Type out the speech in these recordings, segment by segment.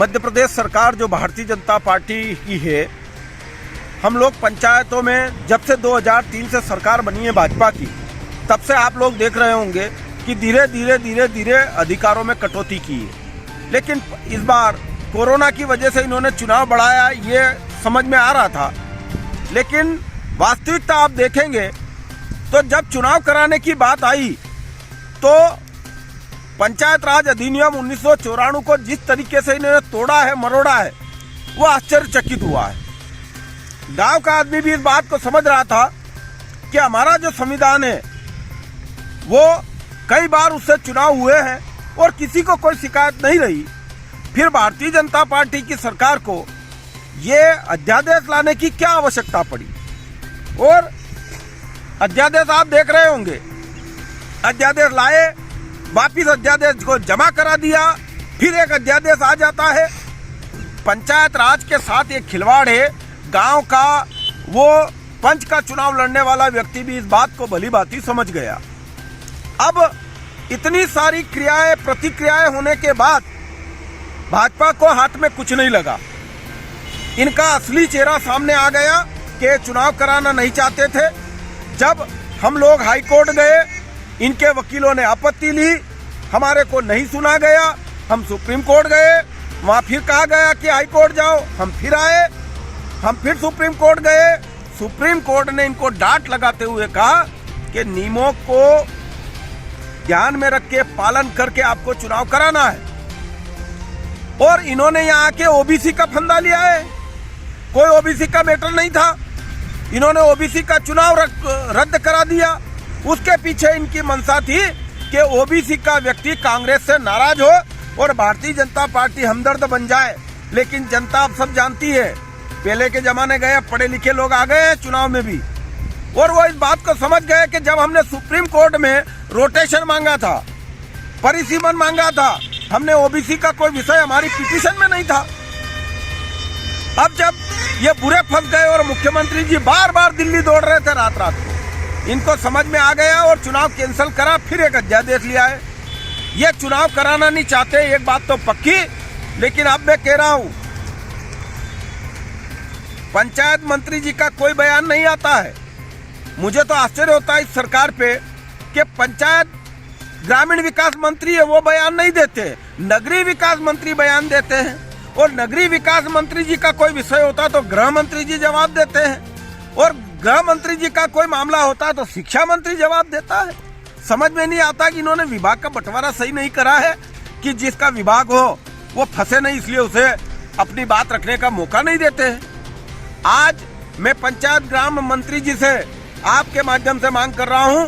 मध्य प्रदेश सरकार जो भारतीय जनता पार्टी की है, हम लोग पंचायतों में जब से 2003 से सरकार बनी है भाजपा की, तब से आप लोग देख रहे होंगे कि धीरे धीरे अधिकारों में कटौती की है। लेकिन इस बार कोरोना की वजह से इन्होंने चुनाव बढ़ाया, ये समझ में आ रहा था। लेकिन वास्तविकता आप देखेंगे तो जब चुनाव कराने की बात आई तो पंचायत राज अधिनियम 1994 को जिस तरीके से इन्होंने तोड़ा है, मरोड़ा है, वो आश्चर्यचकित हुआ है। गांव का आदमी भी इस बात को समझ रहा था कि हमारा जो संविधान है वो कई बार उससे चुनाव हुए हैं और किसी को कोई शिकायत नहीं रही। फिर भारतीय जनता पार्टी की सरकार को ये अध्यादेश लाने की क्या आवश्यकता पड़ी? और अध्यादेश आप देख रहे होंगे, अध्यादेश लाए, वापिस अध्यादेश को जमा करा दिया, फिर एक अध्यादेश आ जाता है। पंचायत राज के साथ एक खिलवाड़ है। गांव का वो पंच का चुनाव लड़ने वाला व्यक्ति भी इस बात को भली भांति समझ गया। अब इतनी सारी क्रियाएं प्रतिक्रियाएं होने के बाद भाजपा को हाथ में कुछ नहीं लगा। इनका असली चेहरा सामने आ गया कि चुनाव कराना नहीं चाहते थे। जब हम लोग हाई कोर्ट गए, इनके वकीलों ने आपत्ति ली, हमारे को नहीं सुना गया। हम सुप्रीम कोर्ट गए, वहां फिर कहा गया कि हाई कोर्ट जाओ। हम फिर आए, हम फिर सुप्रीम कोर्ट गए। सुप्रीम कोर्ट ने इनको डांट लगाते हुए कहा कि नियमों को ध्यान में रख के पालन करके आपको चुनाव कराना है। और इन्होंने यहाँ आके ओबीसी का फंदा लिया है। कोई ओबीसी का मैटर नहीं था, इन्होंने ओबीसी का चुनाव रद्द करा दिया। उसके पीछे इनकी मंशा थी कि ओबीसी का व्यक्ति कांग्रेस से नाराज हो और भारतीय जनता पार्टी हमदर्द बन जाए। लेकिन जनता अब सब जानती है, पहले के जमाने गए, पढ़े लिखे लोग आ गए हैं चुनाव में भी, और वो इस बात को समझ गए कि जब हमने सुप्रीम कोर्ट में रोटेशन मांगा था, परिसीमन मांगा था, हमने ओबीसी का कोई विषय हमारी पिटीशन में नहीं था। अब जब ये बुरे फंस गए और मुख्यमंत्री जी बार बार दिल्ली दौड़ रहे थे रात रात को, इनको समझ में आ गया और चुनाव कैंसिल करा, फिर एक अध्यादेश लिया है। ये चुनाव कराना नहीं चाहते, एक बात तो पक्की। लेकिन अब मैं कह रहा हूं, पंचायत मंत्री जी का कोई बयान नहीं आता है। मुझे तो आश्चर्य होता है इस सरकार पे कि पंचायत ग्रामीण विकास मंत्री है, वो बयान नहीं देते, नगरीय विकास मंत्री बयान देते हैं। और नगरीय विकास मंत्री जी का कोई विषय होता तो गृह मंत्री जी जवाब देते हैं, और गृह मंत्री जी का कोई मामला होता तो शिक्षा मंत्री जवाब देता है। समझ में नहीं आता कि इन्होंने विभाग का बंटवारा सही नहीं करा है कि जिसका विभाग हो वो फंसे नहीं, इसलिए उसे अपनी बात रखने का मौका नहीं देते हैं। आज मैं पंचायत ग्राम मंत्री जी से आपके माध्यम से मांग कर रहा हूं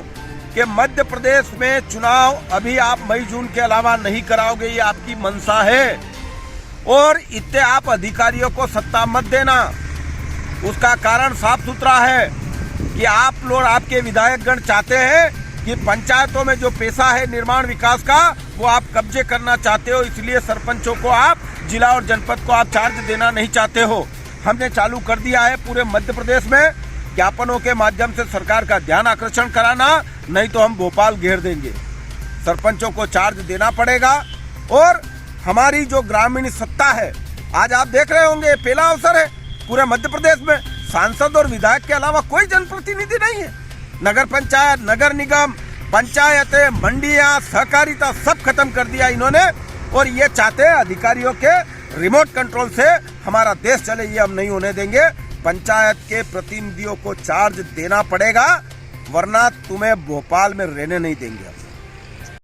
कि मध्य प्रदेश में चुनाव अभी आप मई जून के अलावा नहीं कराओगे, ये आपकी मंशा है। और इतने आप अधिकारियों को सत्ता मत देना। उसका कारण साफ सुथरा है कि आप लोग, आपके विधायकगण चाहते हैं कि पंचायतों में जो पैसा है निर्माण विकास का, वो आप कब्जे करना चाहते हो। इसलिए सरपंचों को आप, जिला और जनपद को आप चार्ज देना नहीं चाहते हो। हमने चालू कर दिया है पूरे मध्य प्रदेश में ज्ञापनों के माध्यम से सरकार का ध्यान आकर्षण कराना, नहीं तो हम भोपाल घेर देंगे। सरपंचों को चार्ज देना पड़ेगा। और हमारी जो ग्रामीण सत्ता है, आज आप देख रहे होंगे, पहला अवसर है पूरे मध्य प्रदेश में सांसद और विधायक के अलावा कोई जनप्रतिनिधि नहीं है। नगर पंचायत, नगर निगम, पंचायतें, मंडियां, सहकारिता सब खत्म कर दिया इन्होंने। और ये चाहते हैं अधिकारियों के रिमोट कंट्रोल से हमारा देश चले, ये हम नहीं होने देंगे। पंचायत के प्रतिनिधियों को चार्ज देना पड़ेगा, वरना तुम्हें भोपाल में रहने नहीं देंगे।